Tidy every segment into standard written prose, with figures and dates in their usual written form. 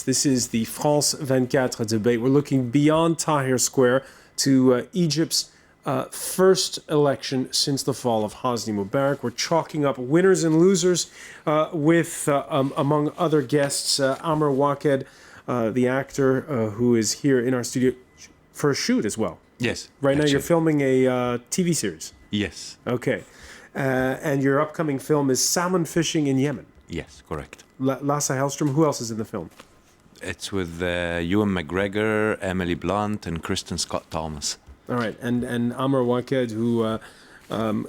debates. This is the France 24 debate. We're looking beyond Tahrir Square to Egypt's first election since the fall of Hosni Mubarak. We're chalking up winners and losers with, among other guests, Amr Waked, the actor who is here in our studio for a shoot as well. Yes. Right now you're filming a TV series. Yes. Okay. And your upcoming film is Salmon Fishing in Yemen. Yes, correct. Lasse Hellstrom, who else is in the film? It's with Ewan McGregor, Emily Blunt, and Kristen Scott Thomas. All right, and Amr Waked, who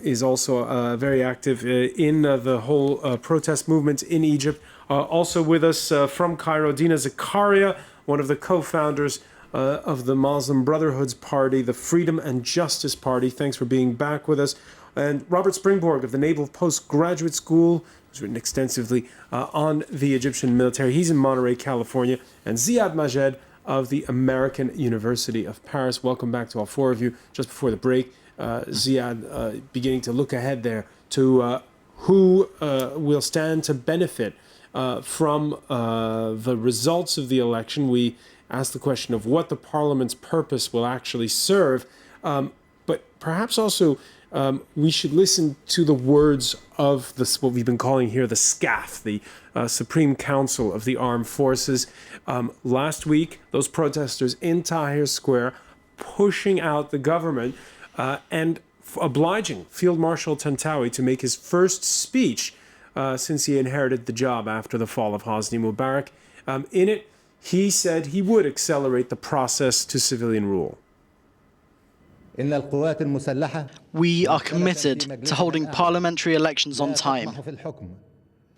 is also very active in the whole protest movement in Egypt. Also with us from Cairo, Deena Zakaria, one of the co-founders of the Muslim Brotherhood's party, the Freedom and Justice Party. Thanks for being back with us. And Robert Springborg of the Naval Postgraduate School, who's written extensively on the Egyptian military. He's in Monterey, California. And Ziad Majed of the American University of Paris. Welcome back to all four of you. Just before the break, Ziad beginning to look ahead there to who will stand to benefit from the results of the election. We asked the question of what the parliament's purpose will actually serve, but perhaps also we should listen to the words of this, what we've been calling here the SCAF, the Supreme Council of the Armed Forces. Last week, those protesters in Tahrir Square pushing out the government and obliging Field Marshal Tantawi to make his first speech since he inherited the job after the fall of Hosni Mubarak. In it, he said he would accelerate the process to civilian rule. We are committed to holding parliamentary elections on time.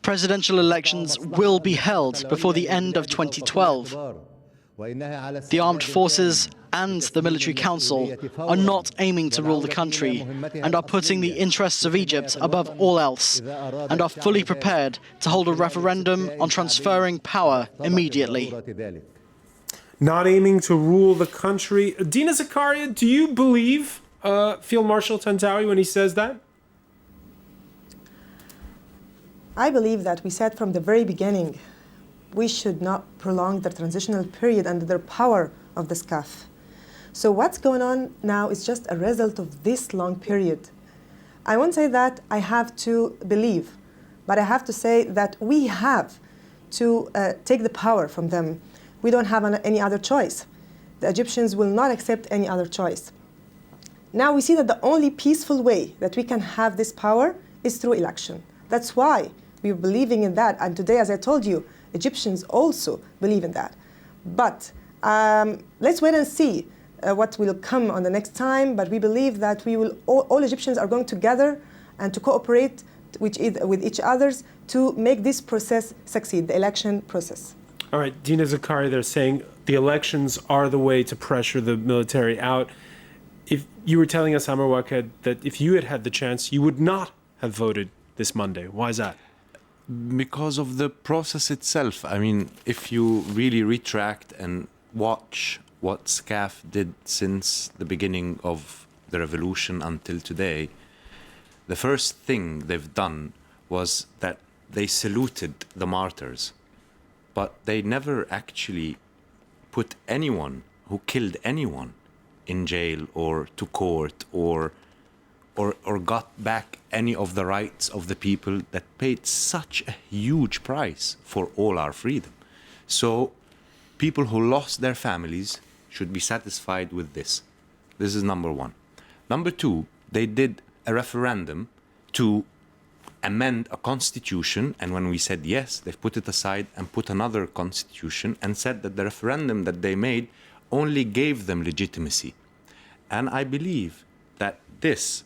Presidential elections will be held before the end of 2012. The armed forces and the military council are not aiming to rule the country and are putting the interests of Egypt above all else and are fully prepared to hold a referendum on transferring power immediately. Not aiming to rule the country. Deena Zakaria, do you believe Field Marshal Tantawi when he says that? I believe that we said from the very beginning we should not prolong the transitional period under the power of the SCAF. So what's going on now is just a result of this long period. I won't say that I have to believe, but I have to say that we have to take the power from them. We don't have any other choice. The Egyptians will not accept any other choice. Now we see that the only peaceful way that we can have this power is through election. That's why we're believing in that. And today, as I told you, Egyptians also believe in that. But let's wait and see what will come on the next time. But we believe that we will, all Egyptians are going together and to cooperate with each other to make this process succeed, the election process. All right, Deena Zakaria, they're saying the elections are the way to pressure the military out. If you were telling us, Amr Waked, that if you had had the chance, you would not have voted this Monday. Why is that? Because of the process itself. I mean, if you really retract and watch what SCAF did since the beginning of the revolution until today, the first thing they've done was that they saluted the martyrs. But they never actually put anyone who killed anyone in jail or to court or got back any of the rights of the people that paid such a huge price for all our freedom. So people who lost their families should be satisfied with this. This is number one. Number two, they did a referendum to amend a constitution, and when we said yes, they've put it aside and put another constitution and said that the referendum that they made only gave them legitimacy. And I believe that this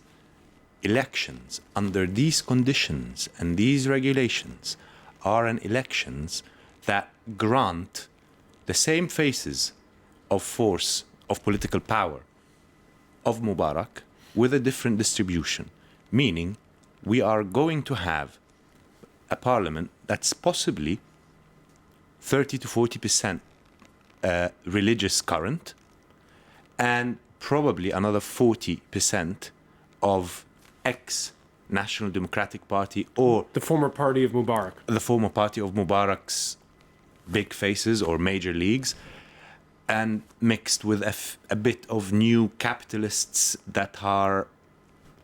elections under these conditions and these regulations are an elections that grant the same phases of force, of political power of Mubarak with a different distribution, meaning we are going to have a parliament that's possibly 30 to 40% religious current and probably another 40% of ex-National Democratic Party or the former party of Mubarak. The former party of Mubarak's big faces or major leagues, and mixed with a bit of new capitalists that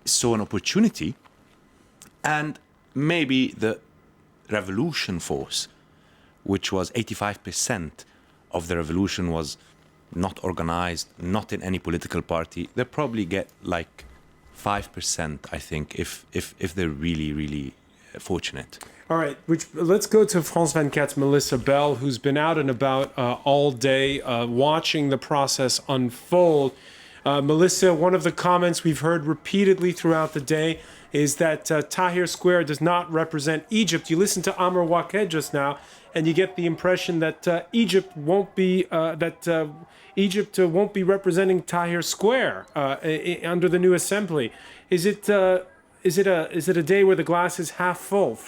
saw an opportunity, and maybe the revolution force, which was 85% of the revolution was not organized, not in any political party. They probably get like 5%, I think, if they're really, really fortunate. All right, let's go to France 24's Alyssa Bell, who's been out and about all day watching the process unfold. Melissa, one of the comments we've heard repeatedly throughout the day is that Tahrir Square does not represent Egypt. You listen to Amr Waked just now, and you get the impression that Egypt won't be representing Tahrir Square under the new assembly. Is it a day where the glass is half full?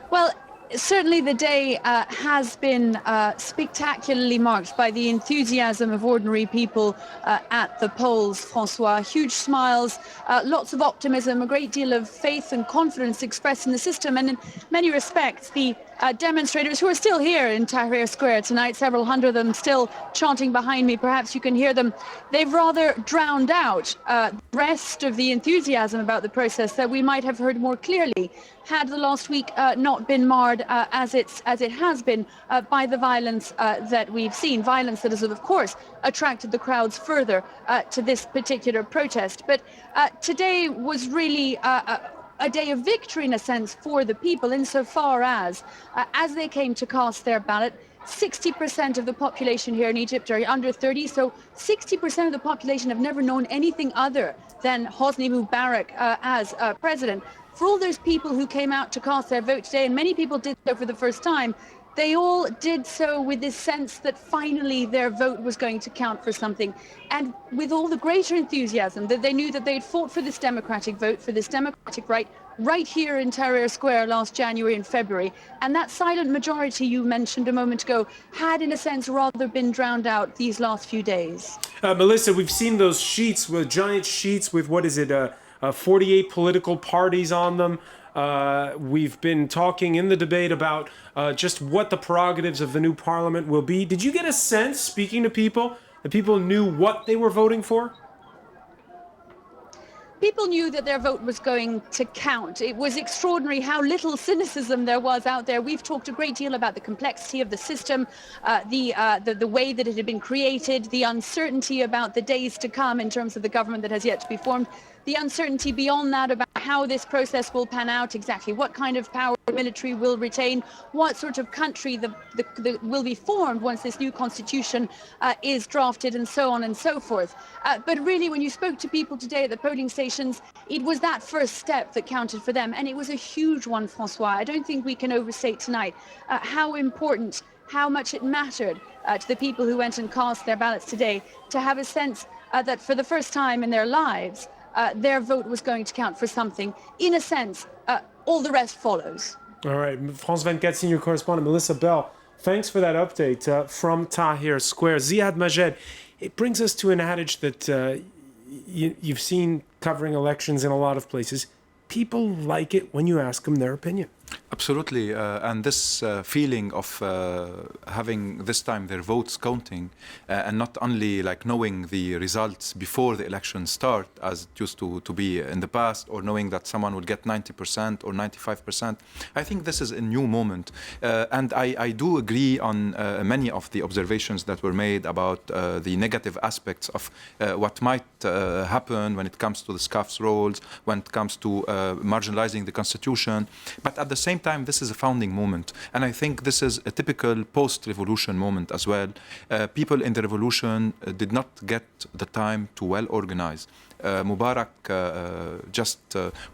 Well, certainly the day has been spectacularly marked by the enthusiasm of ordinary people at the polls, François. Huge smiles, lots of optimism, a great deal of faith and confidence expressed in the system. And in many respects, the demonstrators who are still here in Tahrir Square tonight, several hundred of them still chanting behind me, perhaps you can hear them, they've rather drowned out the rest of the enthusiasm about the process that we might have heard more clearly had the last week not been marred as it has been by the violence that we've seen. Violence that has, of course, attracted the crowds further to this particular protest. But today was really a day of victory, in a sense, for the people, insofar as they came to cast their ballot, 60% of the population here in Egypt are under 30, so 60% of the population have never known anything other than Hosni Mubarak as president. For all those people who came out to cast their vote today, and many people did so for the first time, they all did so with this sense that finally their vote was going to count for something. And with all the greater enthusiasm that they knew that they'd fought for this democratic vote, for this democratic right here in Tahrir Square last January and February. And that silent majority you mentioned a moment ago had, in a sense, rather been drowned out these last few days. Melissa, we've seen those sheets, giant sheets with, 48 political parties on them. We've been talking in the debate about just what the prerogatives of the new parliament will be. Did you get a sense, speaking to people, that people knew what they were voting for? People knew that their vote was going to count. It was extraordinary how little cynicism there was out there. We've talked a great deal about the complexity of the system, the way that it had been created, the uncertainty about the days to come in terms of the government that has yet to be formed, the uncertainty beyond that about how this process will pan out, exactly what kind of power the military will retain, what sort of country will be formed once this new constitution is drafted, and so on and so forth. But really, when you spoke to people today at the polling stations, it was that first step that counted for them, and it was a huge one, François. I don't think we can overstate tonight how important, how much it mattered to the people who went and cast their ballots today to have a sense that for the first time in their lives, their vote was going to count for something. In a sense, all the rest follows. All right, France 24 senior correspondent Alyssa Bell, thanks for that update from Tahrir Square. Ziad Majed, it brings us to an adage that you've seen covering elections in a lot of places. People like it when you ask them their opinion. Absolutely, and this feeling of having this time their votes counting, and not only like knowing the results before the election start, as it used to be in the past, or knowing that someone will get 90% or 95%. I think this is a new moment, and I do agree on many of the observations that were made about the negative aspects of what might happen when it comes to the SCAF's roles, when it comes to marginalizing the constitution. But at the same time, this is a founding moment. And I think this is a typical post-revolution moment as well. People in the revolution did not get the time to well organize. Mubarak just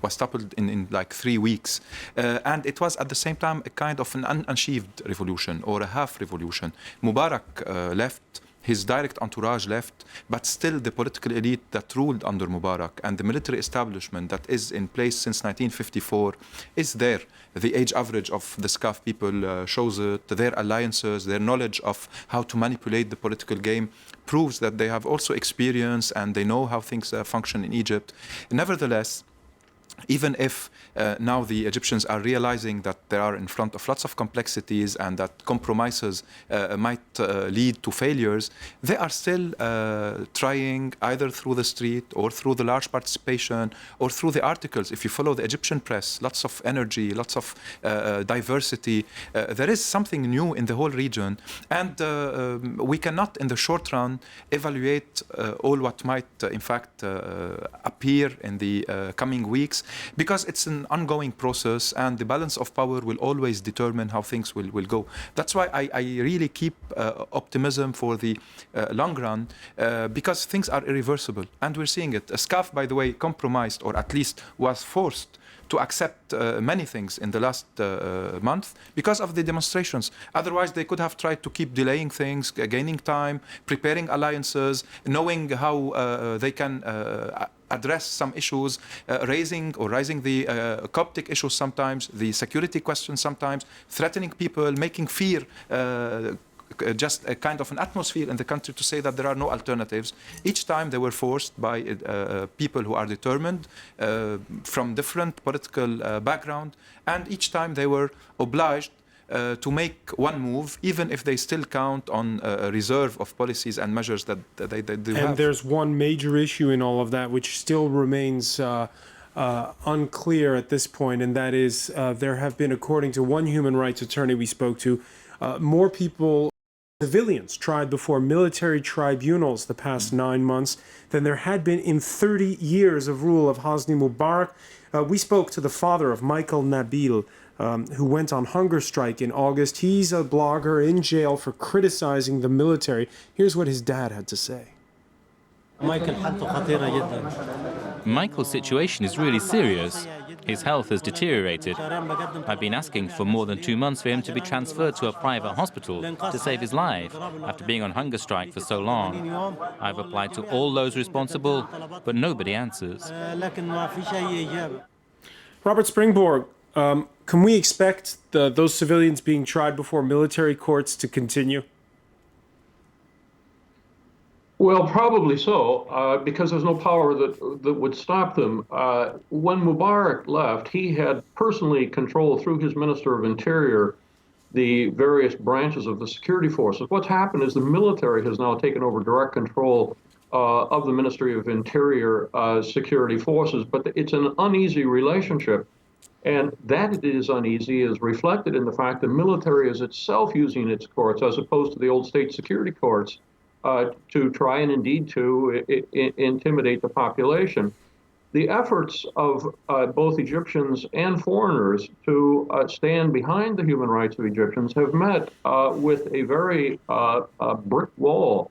was toppled in like 3 weeks. And it was at the same time a kind of an unachieved revolution or a half revolution. Mubarak left. His direct entourage left, but still the political elite that ruled under Mubarak and the military establishment that is in place since 1954 is there. The age average of the SCAF people shows it. Their alliances, their knowledge of how to manipulate the political game proves that they have also experience and they know how things function in Egypt. Nevertheless, even if now the Egyptians are realizing that they are in front of lots of complexities and that compromises might lead to failures, they are still trying either through the street or through the large participation or through the articles. If you follow the Egyptian press, lots of energy, lots of diversity. There is something new in the whole region, and we cannot in the short run evaluate all what might in fact appear in the coming weeks, because it's an ongoing process and the balance of power will always determine how things will go. That's why I really keep optimism for the long run, because things are irreversible and we're seeing it. SCAF, by the way, compromised, or at least was forced to accept many things in the last month because of the demonstrations. Otherwise, they could have tried to keep delaying things, gaining time, preparing alliances, knowing how they can address some issues, rising the Coptic issues sometimes, the security questions sometimes, threatening people, making fear, just a kind of an atmosphere in the country to say that there are no alternatives. Each time they were forced by people who are determined from different political background, and each time they were obliged to make one move, even if they still count on a reserve of policies and measures that they do have. And there's one major issue in all of that which still remains unclear at this point, and that is there have been, according to one human rights attorney we spoke to, more people, civilians, tried before military tribunals the past 9 months than there had been in 30 years of rule of Hosni Mubarak. We spoke to the father of Michael Nabil, who went on hunger strike in August. He's a blogger in jail for criticizing the military. Here's what his dad had to say. Michael's situation is really serious. His health has deteriorated. I've been asking for more than 2 months for him to be transferred to a private hospital to save his life after being on hunger strike for so long. I've applied to all those responsible, but nobody answers. Robert Springborg, can we expect those civilians being tried before military courts to continue? Well, probably so, because there's no power that would stop them. When Mubarak left, he had personally controlled through his Minister of Interior the various branches of the security forces. What's happened is the military has now taken over direct control of the Ministry of Interior security forces, but it's an uneasy relationship. And that it is uneasy is reflected in the fact that the military is itself using its courts, as opposed to the old state security courts, to try and indeed to intimidate the population. The efforts of both Egyptians and foreigners to stand behind the human rights of Egyptians have met with a very brick wall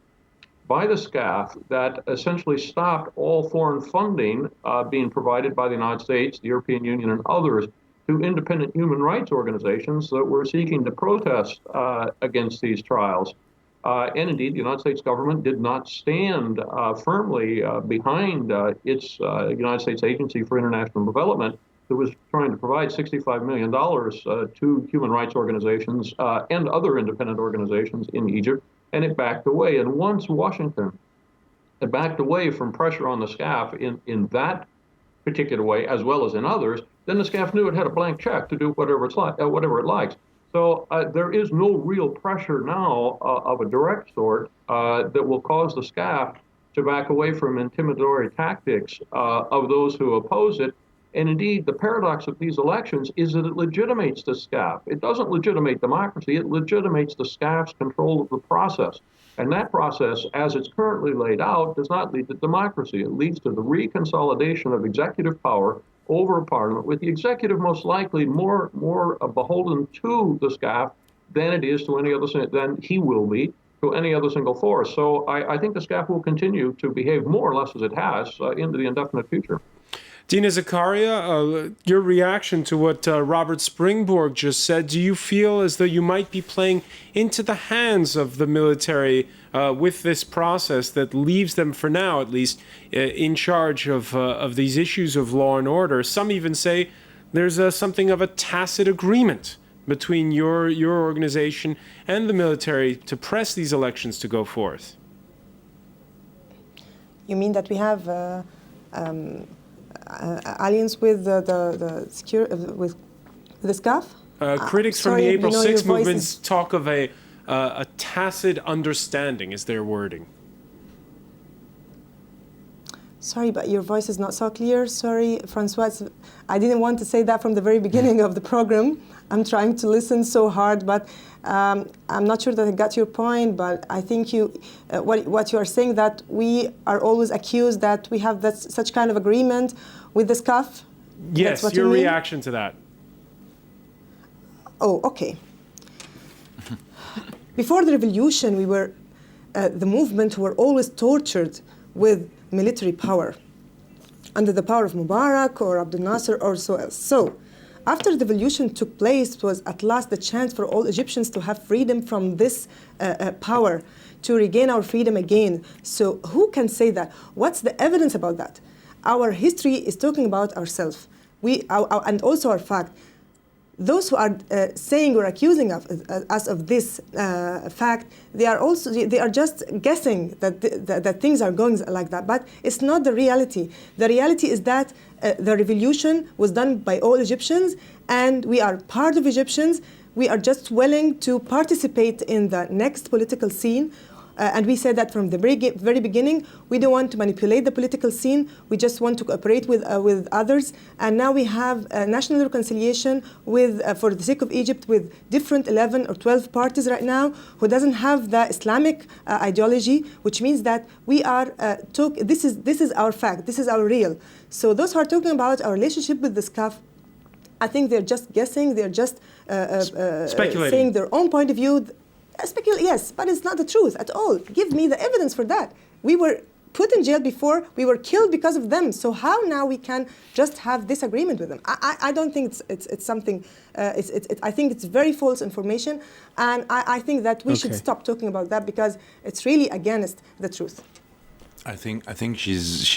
by the SCAF that essentially stopped all foreign funding being provided by the United States, the European Union, and others to independent human rights organizations that were seeking to protest against these trials. And indeed, the United States government did not stand firmly behind its United States Agency for International Development, that was trying to provide $65 million to human rights organizations and other independent organizations in Egypt, and it backed away. And once Washington had backed away from pressure on the SCAF in that particular way, as well as in others, then the SCAF knew it had a blank check to do whatever it likes. So there is no real pressure now of a direct sort that will cause the SCAF to back away from intimidatory tactics of those who oppose it. And indeed, the paradox of these elections is that it legitimates the SCAF. It doesn't legitimate democracy, it legitimates the SCAF's control of the process. And that process, as it's currently laid out, does not lead to democracy. It leads to the reconsolidation of executive power over a parliament, with the executive most likely more beholden to the SCAF than it is to any other, than he will be to any other single force. So I think the SCAF will continue to behave more or less as it has into the indefinite future. Deena Zakaria, your reaction to what Robert Springborg just said, do you feel as though you might be playing into the hands of the military with this process that leaves them, for now at least, in charge of these issues of law and order? Some even say there's something of a tacit agreement between your organization and the military to press these elections to go forth. You mean that we have alliance with with the SCAF? Critics from sorry, the April 6 your voice movements talk of a tacit understanding, is their wording. Sorry, but your voice is not so clear. Sorry, François. I didn't want to say that from the very beginning of the program. I'm trying to listen so hard, but I'm not sure that I got your point. But I think what you are saying, that we are always accused that we have such kind of agreement with the SCAF. Yes, your reaction to that. Oh, okay. Before the revolution, we were the movement who were always tortured with military power, under the power of Mubarak or Abdel Nasser or so else. So, after the revolution took place, it was at last the chance for all Egyptians to have freedom from this power, to regain our freedom again. So, who can say that? What's the evidence about that? Our history is talking about ourselves, and also our fact. Those who are saying or accusing us of this fact, they are just guessing that things are going like that. But it's not the reality. The reality is that the revolution was done by all Egyptians, and we are part of Egyptians. We are just willing to participate in the next political scene. And we said that from the very beginning, we don't want to manipulate the political scene. We just want to cooperate with others. And now we have national reconciliation for the sake of Egypt, with different 11 or 12 parties right now who doesn't have the Islamic ideology, which means that we are this is our fact. This is our real. So those who are talking about our relationship with the SCAF, I think they're just guessing. They're just speculating, saying their own point of view. Yes, but it's not the truth at all. Give me the evidence for that. We were put in jail before, we were killed because of them. So how now we can just have disagreement with them? I don't think it's something. I think it's very false information, and I think that we should stop talking about that, because it's really against the truth. I think she's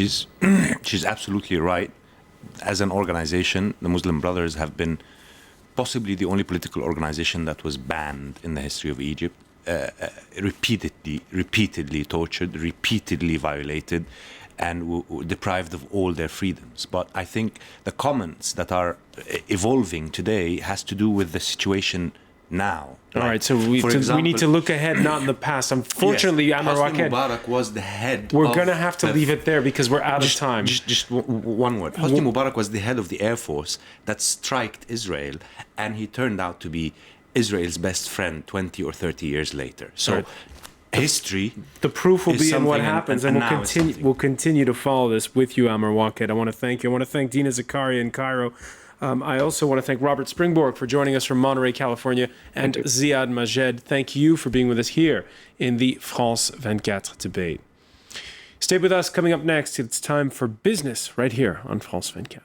she's absolutely right. As an organization, the Muslim Brothers have been possibly the only political organization that was banned in the history of Egypt, repeatedly tortured, repeatedly violated, and deprived of all their freedoms. But I think the comments that are evolving today has to do with the situation now. All right, so we need to look ahead, not in the past. Unfortunately, yes, Amr Hosni Mubarak was the head. We're going to have to leave it there because we're out of time. Just one word. Hosni Mubarak was the head of the Air Force that striked Israel, and he turned out to be Israel's best friend 20 or 30 years later. So history, the proof will be in what happens, and we'll continue to follow this with you, Amr Waked. I want to thank you. I want to thank Deena Zakaria in Cairo. I also want to thank Robert Springborg for joining us from Monterey, California, and Ziad Majed. Thank you for being with us here in the France 24 debate. Stay with us. Coming up next, it's time for business right here on France 24.